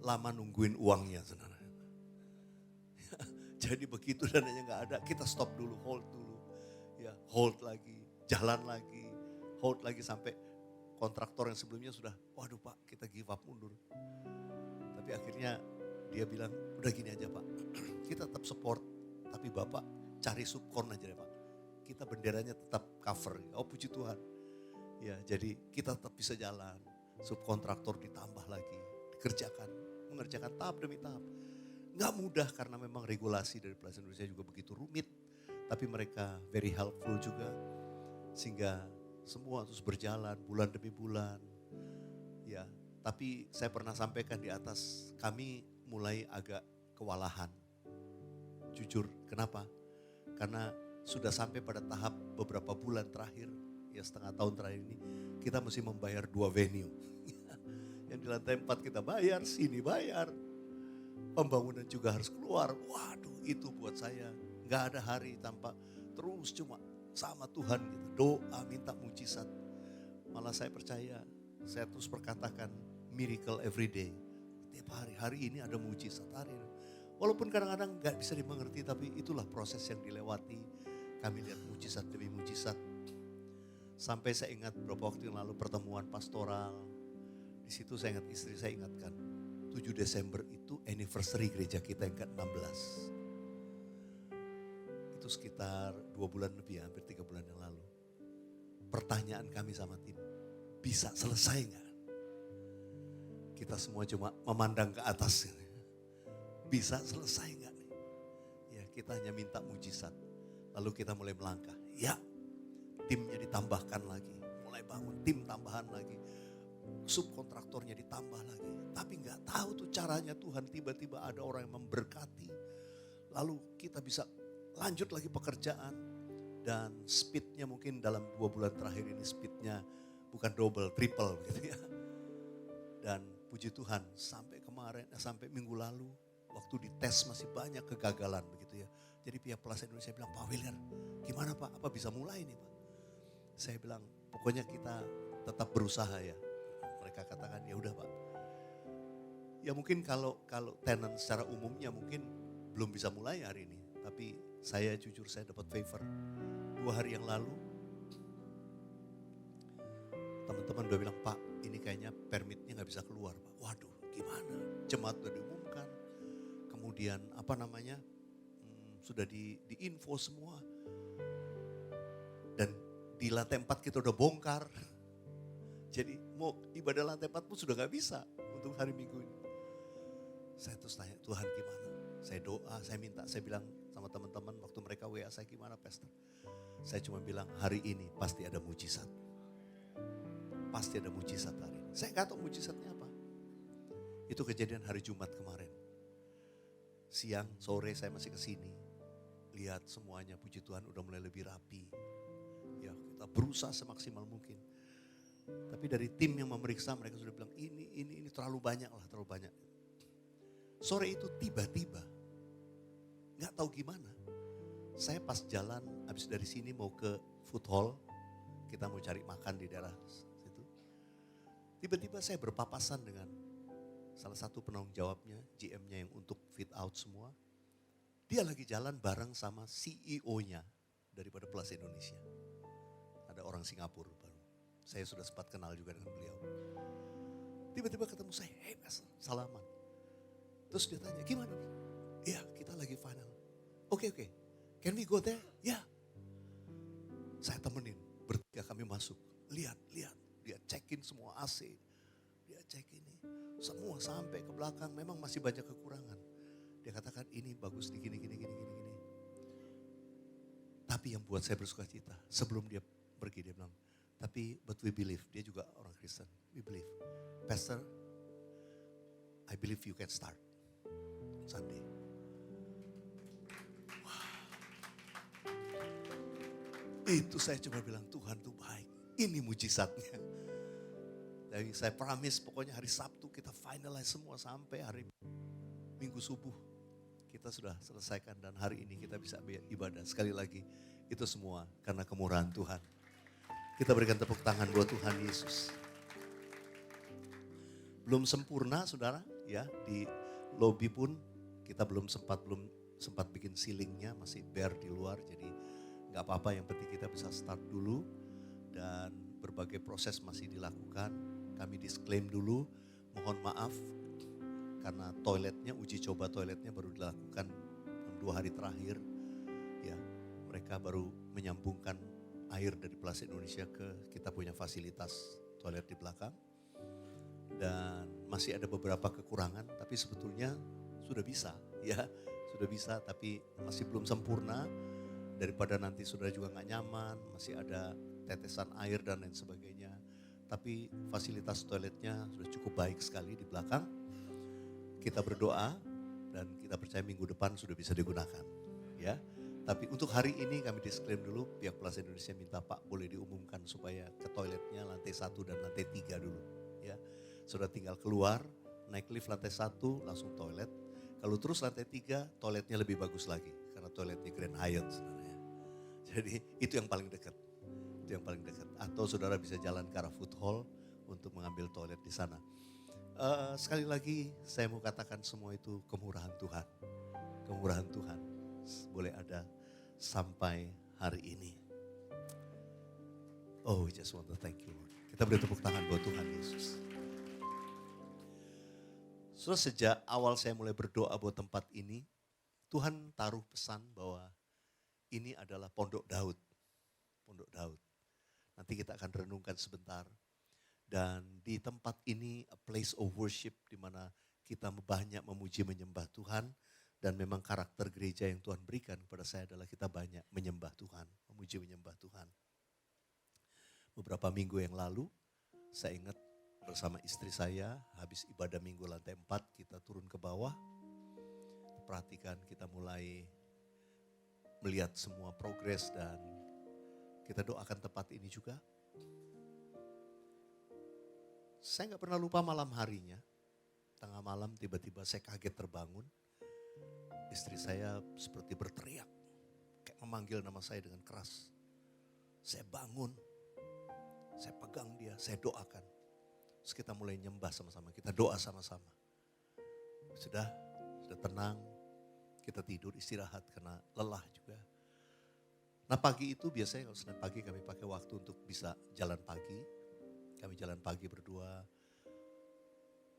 Lama nungguin uangnya saudara. Jadi begitu dananya gak ada, kita stop dulu, hold dulu. Ya, hold lagi, jalan lagi, hold lagi sampai kontraktor yang sebelumnya sudah, waduh Pak kita give up mundur. Tapi akhirnya dia bilang, udah gini aja Pak, kita tetap support, tapi Bapak cari subkon aja deh Pak. Kita benderanya tetap cover, oh puji Tuhan. Ya jadi kita tetap bisa jalan, subkontraktor ditambah lagi, mengerjakan tahap demi tahap. Gak mudah karena memang regulasi dari Plaza Indonesia juga begitu rumit. Tapi mereka very helpful juga. Sehingga semua terus berjalan bulan demi bulan. Ya, tapi saya pernah sampaikan di atas, kami mulai agak kewalahan. Jujur, kenapa? Karena sudah sampai pada tahap beberapa bulan terakhir, ya setengah tahun terakhir ini, kita mesti membayar 2 venue. Yang di lantai 4 kita bayar, sini bayar. Pembangunan juga harus keluar. Waduh itu buat saya gak ada hari tanpa terus cuma sama Tuhan gitu. Doa minta mujizat. Malah saya percaya, saya terus perkatakan miracle every day. Tiap hari ini ada mujizat hari ini. Walaupun kadang-kadang gak bisa dimengerti tapi itulah proses yang dilewati. Kami lihat mujizat demi mujizat. Sampai saya ingat beberapa waktu yang lalu pertemuan pastoral. Di situ saya ingat istri saya ingatkan. 7 Desember itu anniversary gereja kita yang ke-16. Itu sekitar 2 bulan lebih ya, hampir 3 bulan yang lalu. Pertanyaan kami sama tim, bisa selesai gak? Kita semua cuma memandang ke atas. Bisa selesai gak nih? Ya kita hanya minta mujizat. Lalu kita mulai melangkah. Ya timnya ditambahkan lagi. Mulai bangun tim tambahan lagi. Subkontraktornya ditambah lagi. Tapi gak tahu tuh caranya Tuhan, tiba-tiba ada orang yang memberkati. Lalu kita bisa lanjut lagi pekerjaan. Dan speednya mungkin dalam 2 bulan terakhir ini speednya bukan double, triple gitu ya. Dan puji Tuhan sampai kemarin, sampai minggu lalu waktu dites masih banyak kegagalan begitu ya. Jadi pihak Plaza Indonesia bilang, Pak Weliar gimana Pak, apa bisa mulai nih Pak? Saya bilang pokoknya kita tetap berusaha ya. Mereka katakan ya udah Pak. Ya mungkin kalau tenant secara umumnya mungkin belum bisa mulai hari ini. Tapi saya jujur saya dapat favor. 2 hari yang lalu teman-teman udah bilang, Pak ini kayaknya permitnya gak bisa keluar Pak. Waduh gimana, jemaat udah diumumkan. Kemudian sudah diinfo semua. Dan di lantai 4 kita udah bongkar. Jadi mau ibadah lantai 4 pun sudah gak bisa untuk hari Minggu ini. Saya terus tanya, Tuhan gimana? Saya doa, saya minta, saya bilang sama teman-teman waktu mereka WA saya, gimana pastor? Saya cuma bilang hari ini pasti ada mujizat. Pasti ada mujizat hari ini. Saya gak tahu mujizatnya apa. Itu kejadian hari Jumat kemarin. Siang, sore saya masih kesini. Lihat semuanya puji Tuhan udah mulai lebih rapi. Ya kita berusaha semaksimal mungkin. Tapi dari tim yang memeriksa mereka sudah bilang ini terlalu banyak lah, terlalu banyak. Sore itu tiba-tiba, gak tahu gimana. Saya pas jalan habis dari sini mau ke food hall, kita mau cari makan di daerah situ. Tiba-tiba saya berpapasan dengan salah satu penanggung jawabnya, GM-nya yang untuk fit out semua. Dia lagi jalan bareng sama CEO-nya daripada Plus Indonesia. Ada orang Singapura baru. Saya sudah sempat kenal juga dengan beliau. Tiba-tiba ketemu saya, hey pastor, salaman. Terus dia tanya, gimana? Iya kita lagi final. Oke. Can we go there? Ya. Saya temenin, bertiga kami masuk. Lihat. Dia cekin semua AC. Dia cek ini. Semua sampai ke belakang, memang masih banyak kekurangan. Dia katakan ini bagus nih gini. Tapi yang buat saya bersuka cita, sebelum dia pergi dia bilang, tapi but we believe, dia juga orang Kristen. We believe, Pastor, I believe you can start Sunday. Itu saya cuma bilang Tuhan tuh baik. Ini mujizatnya. Jadi saya promise pokoknya hari Sabtu kita finalize semua sampai hari Minggu subuh. Kita sudah selesaikan dan hari ini kita bisa ibadah. Sekali lagi itu semua karena kemurahan Tuhan. Kita berikan tepuk tangan buat Tuhan Yesus. Belum sempurna saudara ya, di lobi pun kita belum sempat bikin ceilingnya, masih bare di luar. Jadi gak apa-apa, yang penting kita bisa start dulu. Dan berbagai proses masih dilakukan. Kami disclaim dulu, mohon maaf. Karena toiletnya, uji coba toiletnya baru dilakukan 2 hari terakhir. Ya, mereka baru menyambungkan air dari Plus Indonesia ke kita punya fasilitas toilet di belakang. Dan masih ada beberapa kekurangan, tapi sebetulnya sudah bisa. Ya, sudah bisa tapi masih belum sempurna. Daripada nanti saudara juga gak nyaman, masih ada tetesan air dan lain sebagainya. Tapi fasilitas toiletnya sudah cukup baik sekali di belakang. Kita berdoa dan kita percaya minggu depan sudah bisa digunakan. Ya, tapi untuk hari ini kami disclaim dulu, pihak Plus Indonesia minta Pak boleh diumumkan supaya ke toiletnya lantai 1 dan lantai 3 dulu. Ya, sudah tinggal keluar, naik lift lantai 1 langsung toilet. Kalau terus lantai 3 toiletnya lebih bagus lagi karena toiletnya Grand Hyatt sebenarnya. Jadi itu yang paling dekat. Itu yang paling dekat. Atau saudara bisa jalan ke arah food hall untuk mengambil toilet di sana. Sekali lagi saya mau katakan semua itu kemurahan Tuhan. Kemurahan Tuhan boleh ada sampai hari ini. Oh, we just want to thank you Lord. Kita beri tepuk tangan buat Tuhan Yesus. So sejak awal saya mulai berdoa buat tempat ini, Tuhan taruh pesan bahwa ini adalah Pondok Daud. Pondok Daud. Nanti kita akan renungkan sebentar. Dan di tempat ini a place of worship di mana kita banyak memuji menyembah Tuhan. Dan memang karakter gereja yang Tuhan berikan kepada saya adalah kita banyak menyembah Tuhan. Memuji menyembah Tuhan. Beberapa minggu yang lalu saya ingat bersama istri saya habis ibadah minggu lantai 4 kita turun ke bawah. Perhatikan kita mulai melihat semua progres dan kita doakan tempat ini juga. Saya gak pernah lupa malam harinya. Tengah malam tiba-tiba saya kaget terbangun. Istri saya seperti berteriak. Kayak memanggil nama saya dengan keras. Saya bangun. Saya pegang dia, saya doakan. Terus kita mulai nyembah sama-sama, kita doa sama-sama. Sudah tenang, kita tidur istirahat karena lelah juga. Nah pagi itu biasanya kalau Senin pagi kami pakai waktu untuk bisa jalan pagi. Kami jalan pagi berdua.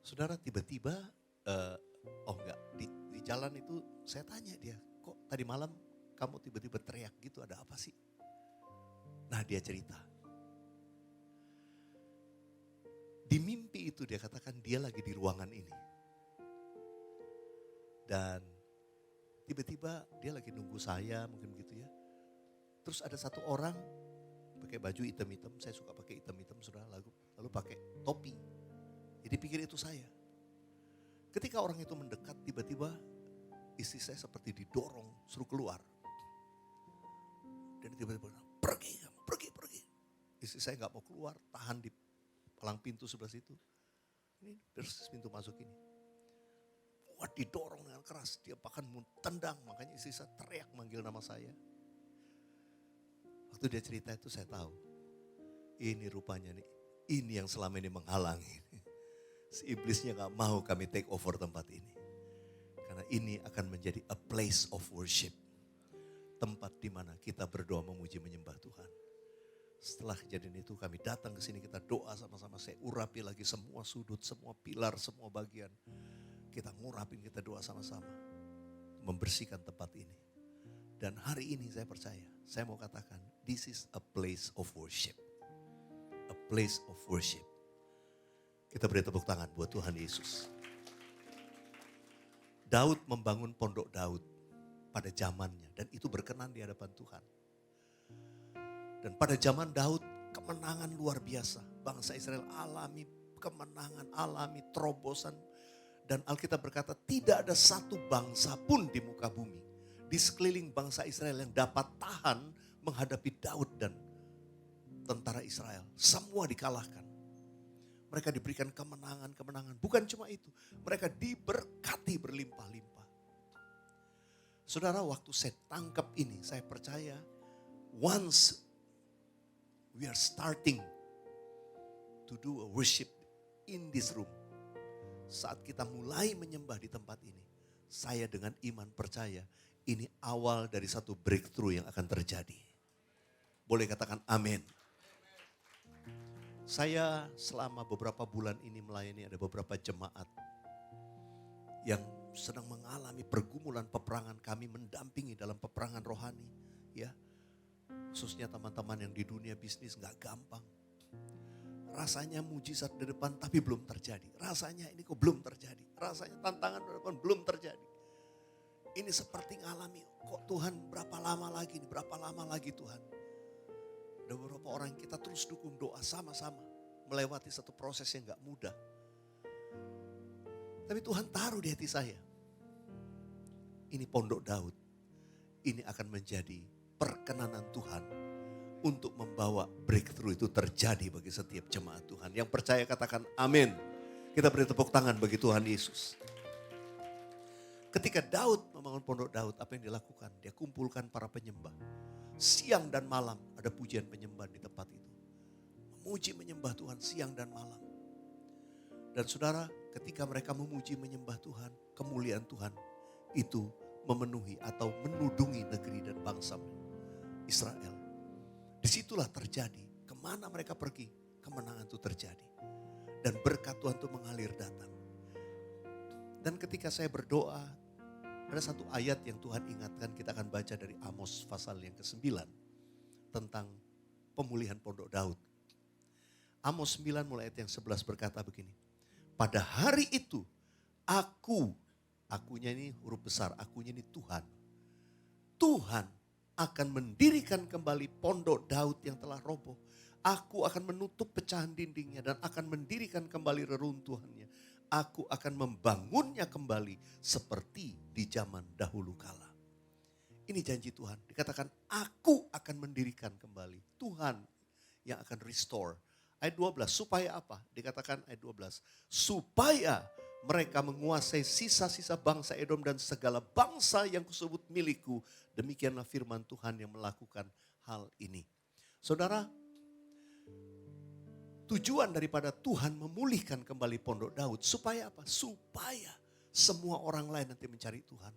Saudara tiba-tiba, di jalan itu saya tanya dia, kok tadi malam kamu tiba-tiba teriak gitu, ada apa sih? Nah dia cerita. Di mimpi itu dia katakan dia lagi di ruangan ini. Dan tiba-tiba dia lagi nunggu saya mungkin gitu ya. Terus ada satu orang pakai baju hitam-hitam, saya suka pakai hitam-hitam saudara, lalu pakai topi. Jadi pikir itu saya. Ketika orang itu mendekat tiba-tiba istri saya seperti didorong, suruh keluar. Dan tiba-tiba pergi kamu, pergi. Istri saya gak mau keluar, tahan di palang pintu sebelah situ. Ini persis pintu masuk ini. Wah didorong dengan keras, dia bahkan mau tendang, makanya istri saya teriak manggil nama saya. Waktu dia cerita itu saya tahu, ini rupanya nih, ini yang selama ini menghalangi. Si iblisnya gak mau kami take over tempat ini. Karena ini akan menjadi a place of worship. Tempat di mana kita berdoa memuji menyembah Tuhan. Setelah kejadian itu kami datang ke sini, kita doa sama-sama, saya urapi lagi semua sudut, semua pilar, semua bagian. Kita ngurapin, kita doa sama-sama. Membersihkan tempat ini. Dan hari ini saya percaya, saya mau katakan, this is a place of worship. A place of worship. Kita beri tepuk tangan buat Tuhan Yesus. Daud membangun pondok Daud pada zamannya. Dan itu berkenan di hadapan Tuhan. Dan pada zaman Daud, kemenangan luar biasa. Bangsa Israel alami kemenangan, alami terobosan. Dan Alkitab berkata, tidak ada satu bangsa pun di muka bumi, di sekeliling bangsa Israel yang dapat tahan menghadapi Daud dan tentara Israel. Semua dikalahkan. Mereka diberikan kemenangan-kemenangan. Bukan cuma itu, mereka diberkati berlimpah-limpah. Saudara, waktu saya tangkap ini, saya percaya once we are starting to do a worship in this room. Saat kita mulai menyembah di tempat ini, saya dengan iman percaya ini awal dari satu breakthrough yang akan terjadi. Boleh katakan amin. Saya selama beberapa bulan ini melayani ada beberapa jemaat yang sedang mengalami pergumulan peperangan, kami mendampingi dalam peperangan rohani. Ya, khususnya teman-teman yang di dunia bisnis gak gampang. Rasanya mujizat di depan tapi belum terjadi. Rasanya ini kok belum terjadi. Rasanya tantangan di depan belum terjadi. Ini seperti ngalami, kok Tuhan berapa lama lagi nih, berapa lama lagi Tuhan. Ada beberapa orang yang kita terus dukung doa sama-sama. Melewati satu proses yang gak mudah. Tapi Tuhan taruh di hati saya. Ini pondok Daud. Ini akan menjadi perkenanan Tuhan. Untuk membawa breakthrough itu terjadi bagi setiap jemaat Tuhan. Yang percaya katakan amin. Kita beri tepuk tangan bagi Tuhan Yesus. Ketika Daud membangun pondok Daud, apa yang dilakukan? Dia kumpulkan para penyembah. Siang dan malam ada pujian penyembahan di tempat itu. Memuji menyembah Tuhan siang dan malam. Dan saudara, ketika mereka memuji menyembah Tuhan, kemuliaan Tuhan itu memenuhi atau menudungi negeri dan bangsa Israel. Disitulah terjadi, kemana mereka pergi, kemenangan itu terjadi. Dan berkat Tuhan itu mengalir datang. Dan ketika saya berdoa, ada satu ayat yang Tuhan ingatkan, kita akan baca dari Amos pasal yang ke-9. Tentang pemulihan pondok Daud. Amos 9 mulai ayat yang 11 berkata begini. Pada hari itu, akunya ini huruf besar, akunya ini Tuhan. Tuhan akan mendirikan kembali pondok Daud yang telah roboh. Aku akan menutup pecahan dindingnya dan akan mendirikan kembali reruntuhannya. Aku akan membangunnya kembali seperti di zaman dahulu kala. Ini janji Tuhan. Dikatakan aku akan mendirikan kembali. Tuhan yang akan restore. Ayat 12, supaya apa? Dikatakan ayat 12, supaya mereka menguasai sisa-sisa bangsa Edom dan segala bangsa yang kusebut milikku. Demikianlah firman Tuhan yang melakukan hal ini. Saudara, tujuan daripada Tuhan memulihkan kembali pondok Daud. Supaya apa? Supaya Semua orang lain nanti mencari Tuhan.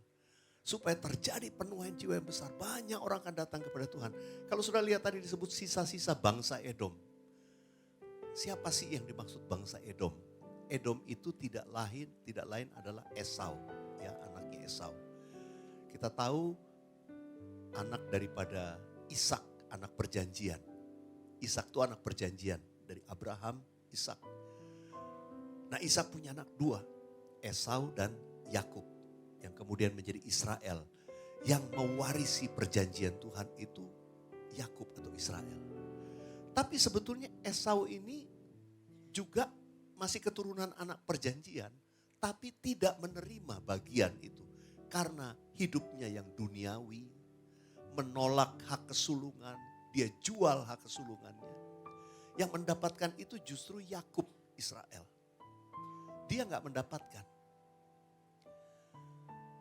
Supaya terjadi penuaian jiwa yang besar. Banyak orang akan datang kepada Tuhan. Kalau sudah lihat tadi disebut sisa-sisa bangsa Edom. Siapa sih yang dimaksud bangsa Edom? Edom itu tidak lain adalah Esau, ya, anaknya Esau. Kita tahu anak daripada Ishak, anak perjanjian. Ishak itu anak perjanjian dari Abraham, Ishak. Nah, Ishak punya anak dua, Esau dan Yakub, yang kemudian menjadi Israel. Yang mewarisi perjanjian Tuhan itu Yakub atau Israel. Tapi sebetulnya Esau ini juga masih keturunan anak perjanjian, tapi tidak menerima bagian itu. Karena hidupnya yang duniawi, menolak hak kesulungan, dia jual hak kesulungannya. Yang mendapatkan itu justru Yakub, Israel. Dia nggak mendapatkan.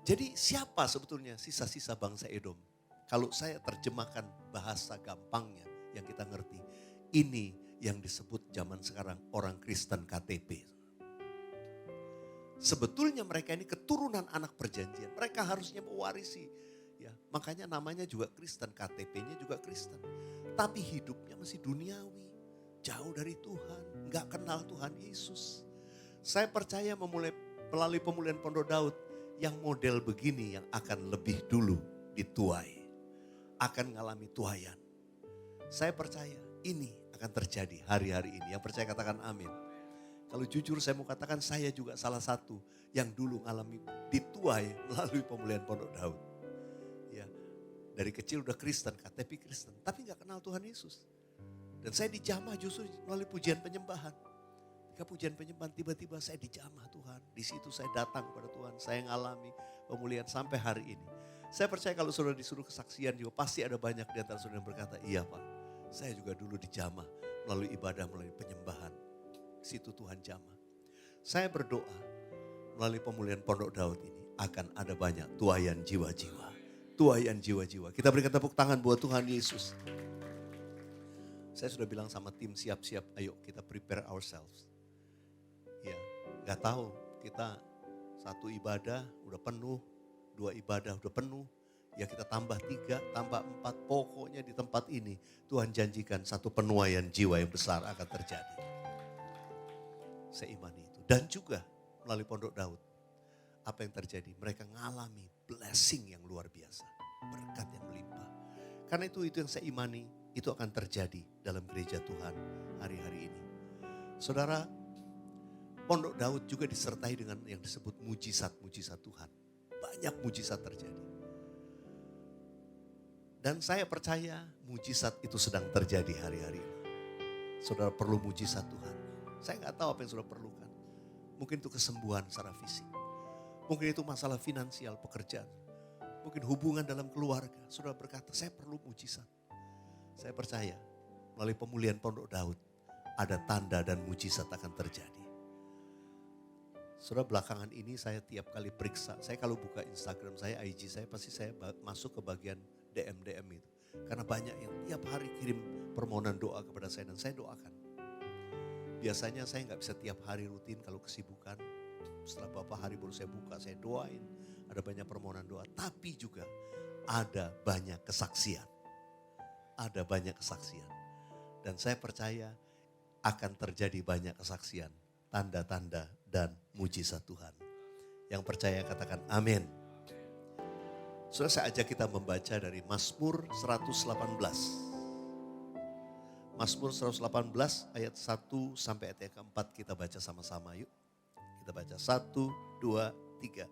Jadi siapa sebetulnya sisa-sisa bangsa Edom? Kalau saya terjemahkan bahasa gampangnya yang kita ngerti, ini yang disebut zaman sekarang orang Kristen KTP. Sebetulnya mereka ini keturunan anak perjanjian. Mereka harusnya mewarisi. Ya, makanya namanya juga Kristen, KTP-nya juga Kristen. Tapi hidupnya masih duniawi. Jauh dari Tuhan, nggak kenal Tuhan Yesus. Saya percaya melalui pemulihan Pondok Daud, yang model begini yang akan lebih dulu dituai. Akan mengalami tuaian. Saya percaya ini akan terjadi hari-hari ini. Yang percaya katakan amin. Kalau jujur saya mau katakan saya juga salah satu yang dulu mengalami dituai melalui pemulihan Pondok Daud. Ya, dari kecil udah Kristen, KTP Kristen, tapi gak kenal Tuhan Yesus. Dan saya dijamah justru melalui pujian penyembahan. Ketika pujian penyembahan tiba-tiba saya dijamah Tuhan. Di situ saya datang kepada Tuhan, saya mengalami pemulihan sampai hari ini. Saya percaya kalau saudara disuruh kesaksian juga pasti ada banyak di antara saudara yang berkata, iya Pak, saya juga dulu dijamah melalui ibadah, melalui penyembahan. Situ Tuhan jamah. Saya berdoa melalui pemulihan Pondok Daud ini akan ada banyak tuaian jiwa-jiwa. Tuaian jiwa-jiwa. Kita berikan tepuk tangan buat Tuhan Yesus. Saya sudah bilang sama tim siap-siap, ayo kita prepare ourselves. Ya, gak tahu kita satu ibadah udah penuh, dua ibadah udah penuh. Ya kita tambah 3, tambah 4, pokoknya di tempat ini Tuhan janjikan satu penuaian jiwa yang besar akan terjadi. Saya imani itu. Dan juga melalui Pondok Daud, apa yang terjadi? Mereka mengalami blessing yang luar biasa. Berkat yang melimpah. Karena itu yang saya imani, itu akan terjadi dalam gereja Tuhan hari-hari ini. Saudara, Pondok Daud juga disertai dengan yang disebut mujizat-mujizat Tuhan. Banyak mujizat terjadi. Dan saya percaya mujizat itu sedang terjadi hari-hari ini. Saudara perlu mujizat Tuhan. Saya nggak tahu apa yang saudara perlukan. Mungkin itu kesembuhan secara fisik. Mungkin itu masalah finansial, pekerjaan. Mungkin hubungan dalam keluarga. Saudara berkata, saya perlu mujizat. Saya percaya melalui pemulihan Pondok Daud ada tanda dan mujizat akan terjadi. Saudara belakangan ini saya tiap kali periksa. Saya kalau buka Instagram saya, IG saya pasti saya masuk ke bagian DM itu. Karena banyak yang tiap hari kirim permohonan doa kepada saya dan saya doakan. Biasanya saya nggak bisa tiap hari rutin kalau kesibukan. Setelah beberapa hari baru saya buka, saya doain. Ada banyak permohonan doa. Tapi juga ada banyak kesaksian. Ada banyak kesaksian. Dan saya percaya akan terjadi banyak kesaksian. Tanda-tanda dan mujizat Tuhan. Yang percaya katakan amin. Saudara, saya ajak kita membaca dari Mazmur 118. Mazmur 118 ayat 1 sampai ayat yang keempat kita baca sama-sama yuk. Kita baca 1, 2, 3.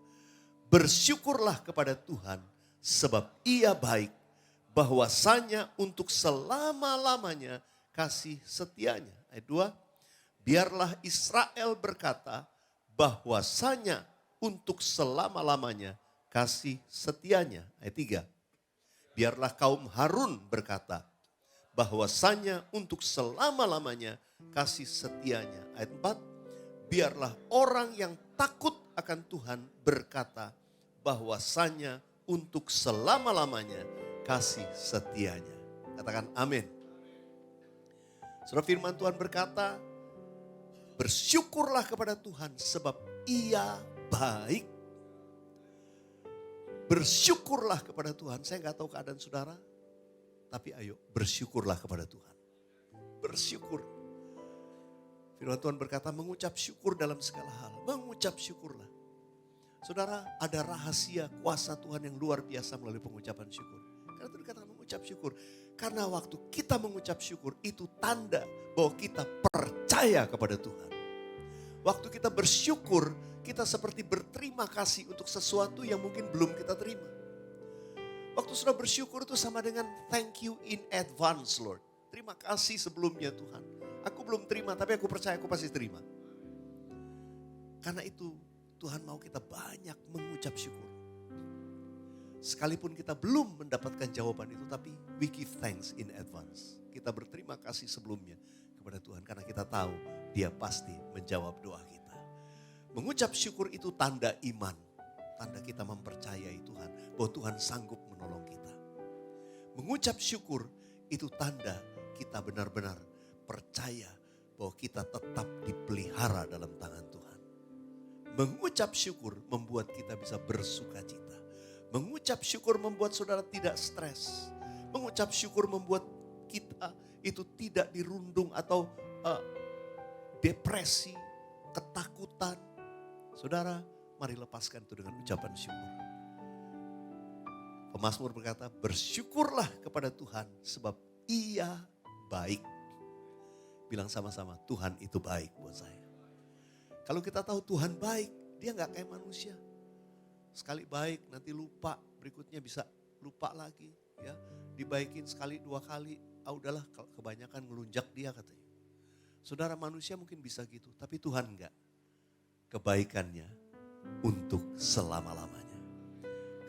Bersyukurlah kepada Tuhan sebab ia baik. Bahwasanya untuk selama-lamanya kasih setianya. Ayat 2. Biarlah Israel berkata bahwasanya untuk selama-lamanya kasih setianya. Ayat 3. Biarlah kaum Harun berkata bahwasanya untuk selama-lamanya kasih setianya. Ayat 4. Biarlah orang yang takut akan Tuhan berkata bahwasanya untuk selama-lamanya kasih setianya. Katakan amin. Saudara, firman Tuhan berkata, bersyukurlah kepada Tuhan sebab ia baik. Bersyukurlah kepada Tuhan. Saya nggak tahu keadaan saudara, tapi ayo bersyukurlah kepada Tuhan. Bersyukur. Firman Tuhan berkata mengucap syukur dalam segala hal. Mengucap syukurlah. Saudara, ada rahasia kuasa Tuhan yang luar biasa melalui pengucapan syukur. Karena itu dikatakan mengucap syukur. Karena waktu kita mengucap syukur itu tanda bahwa kita percaya kepada Tuhan. Waktu kita bersyukur, kita seperti berterima kasih untuk sesuatu yang mungkin belum kita terima. Waktu sudah bersyukur itu sama dengan thank you in advance, Lord. Terima kasih sebelumnya Tuhan. Aku belum terima tapi aku percaya aku pasti terima. Karena itu Tuhan mau kita banyak mengucap syukur. Sekalipun kita belum mendapatkan jawaban itu, tapi we give thanks in advance. Kita berterima kasih sebelumnya kepada Tuhan karena kita tahu Dia pasti menjawab doa kita. Mengucap syukur itu tanda iman. Tanda kita mempercayai Tuhan bahwa Tuhan sanggup menolong kita. Mengucap syukur itu tanda kita benar-benar percaya bahwa kita tetap dipelihara dalam tangan Tuhan. Mengucap syukur membuat kita bisa bersuka cita. Mengucap syukur membuat saudara tidak stres. Mengucap syukur membuat kita itu tidak dirundung atau depresi, ketakutan. Saudara, mari lepaskan itu dengan ucapan syukur. Pemazmur berkata, bersyukurlah kepada Tuhan sebab Ia baik. Bilang sama-sama, Tuhan itu baik buat saya. Kalau kita tahu Tuhan baik, Dia gak kayak manusia. Sekali baik, nanti lupa, berikutnya bisa lupa lagi. Ya, dibaikin sekali, dua kali, udahlah kebanyakan ngelunjak dia katanya. Saudara, manusia mungkin bisa gitu, tapi Tuhan enggak. Kebaikannya untuk selama-lamanya.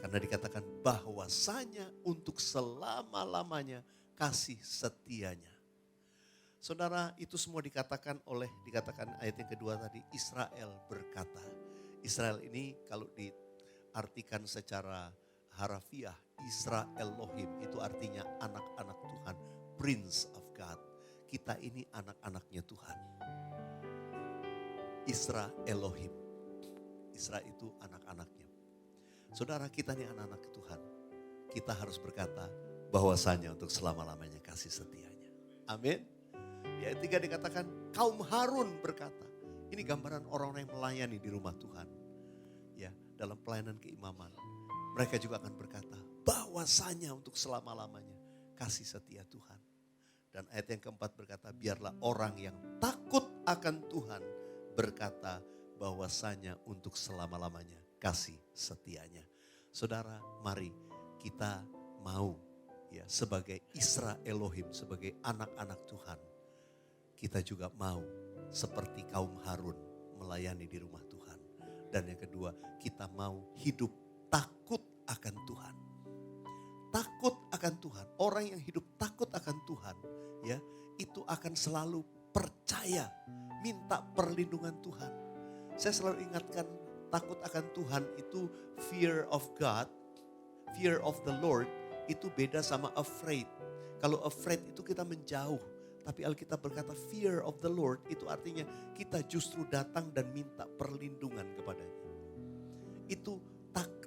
Karena dikatakan bahwasanya untuk selama-lamanya kasih setianya. Saudara, itu semua dikatakan ayat yang kedua tadi, Israel berkata. Israel ini kalau diartikan secara harafiah, Israel Elohim itu artinya anak-anak Tuhan, Prince of God. Kita ini anak-anaknya Tuhan. Isra Elohim. Isra itu anak-anaknya. Saudara, kita ini anak-anak Tuhan. Kita harus berkata bahwasanya untuk selama-lamanya kasih setianya. Amin. Di ayat 3 dikatakan kaum Harun berkata. Ini gambaran orang-orang yang melayani di rumah Tuhan. Ya, dalam pelayanan keimaman. Mereka juga akan berkata bahwasanya untuk selama-lamanya kasih setia Tuhan. Dan ayat yang keempat berkata, biarlah orang yang takut akan Tuhan berkata bahwasanya untuk selama-lamanya kasih setianya. Saudara, mari kita mau ya sebagai Isra Elohim, sebagai anak-anak Tuhan. Kita juga mau seperti kaum Harun melayani di rumah Tuhan. Dan yang kedua, kita mau hidup takut akan Tuhan. Takut akan Tuhan. Orang yang hidup takut akan Tuhan, ya, itu akan selalu percaya, minta perlindungan Tuhan. Saya selalu ingatkan, takut akan Tuhan itu fear of God, fear of the Lord, itu beda sama afraid. Kalau afraid itu kita menjauh, tapi Alkitab berkata fear of the Lord itu artinya kita justru datang dan minta perlindungan kepadanya. Itu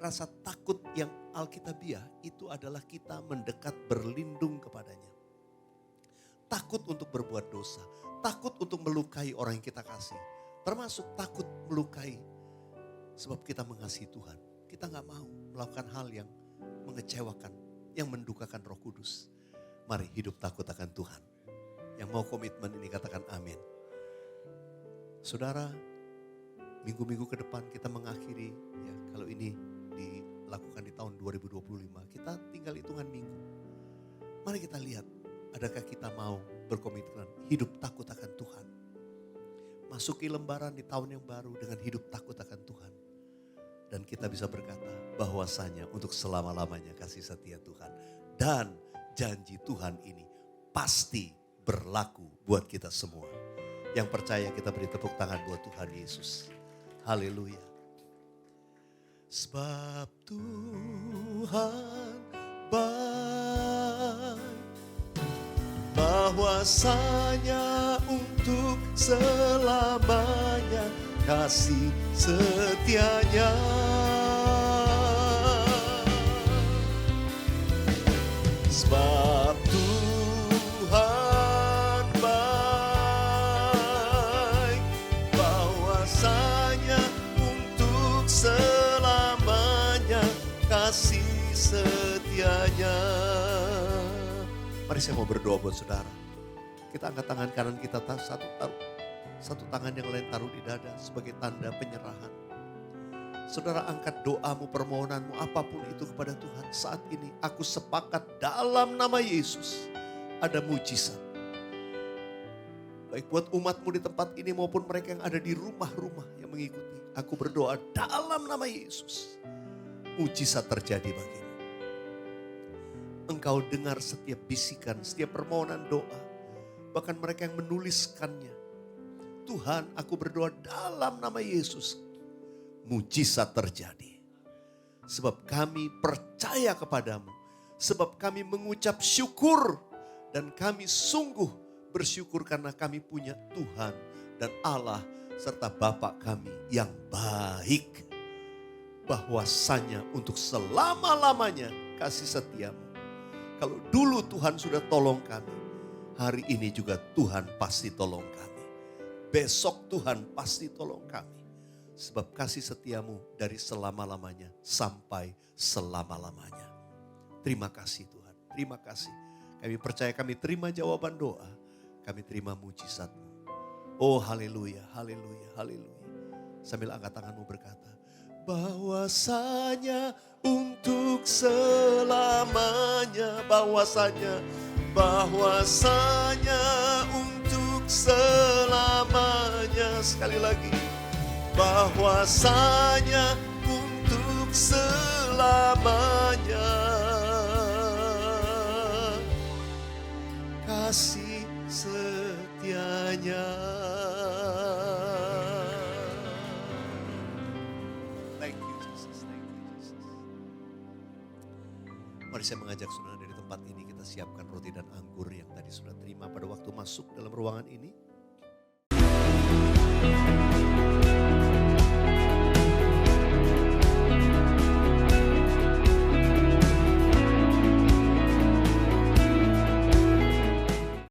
rasa takut yang Alkitabiah itu adalah kita mendekat berlindung kepadanya. Takut untuk berbuat dosa, takut untuk melukai orang yang kita kasih. Termasuk takut melukai sebab kita mengasihi Tuhan. Kita gak mau melakukan hal yang mengecewakan, yang mendukakan Roh Kudus. Mari hidup takut akan Tuhan. Yang mau komitmen ini katakan amin. Saudara, minggu-minggu ke depan kita mengakhiri, ya kalau ini dilakukan di tahun 2025, kita tinggal hitungan minggu. Mari kita lihat, adakah kita mau berkomitmen hidup takut akan Tuhan. Masuki lembaran di tahun yang baru dengan hidup takut akan Tuhan. Dan kita bisa berkata bahwasanya untuk selama-lamanya kasih setia Tuhan. Dan janji Tuhan ini pasti berlaku buat kita semua. Yang percaya kita beri tepuk tangan buat Tuhan Yesus. Haleluya. Sebab Tuhan baik, bahwasanya untuk selamanya kasih setianya. Sebab Tuhan baik, bahwasanya untuk selamanya kasih setianya. Mari saya mau berdoa buat saudara. Kita angkat tangan kanan kita, satu tangan yang lain taruh di dada sebagai tanda penyerahan. Saudara angkat doamu, permohonanmu, apapun itu kepada Tuhan. Saat ini aku sepakat dalam nama Yesus ada mujizat. Baik buat umatmu di tempat ini maupun mereka yang ada di rumah-rumah yang mengikuti. Aku berdoa dalam nama Yesus. Mujizat terjadi bagimu. Engkau dengar setiap bisikan, setiap permohonan doa. Bahkan mereka yang menuliskannya. Tuhan, aku berdoa dalam nama Yesus. Mujizat terjadi. Sebab kami percaya kepadamu. Sebab kami mengucap syukur. Dan kami sungguh bersyukur karena kami punya Tuhan dan Allah serta Bapa kami yang baik. Bahwasanya untuk selama-lamanya kasih setiamu. Kalau dulu Tuhan sudah tolong kami, hari ini juga Tuhan pasti tolong kami. Besok Tuhan pasti tolong kami. Sebab kasih setiamu dari selama-lamanya sampai selama-lamanya. Terima kasih Tuhan, terima kasih. Kami percaya kami terima jawaban doa, kami terima mujizat-Mu. Oh haleluya, haleluya, haleluya. Sambil angkat tanganmu berkata, bahwasanya untuk selamanya, bahwasanya untuk selamanya. Sekali lagi, bahwasanya untuk selamanya kasih setianya. Thank you Jesus, thank you Jesus. Mari saya mengajak saudara dari tempat ini kita siapkan roti dan anggur yang tadi sudah terima pada waktu masuk dalam ruangan ini.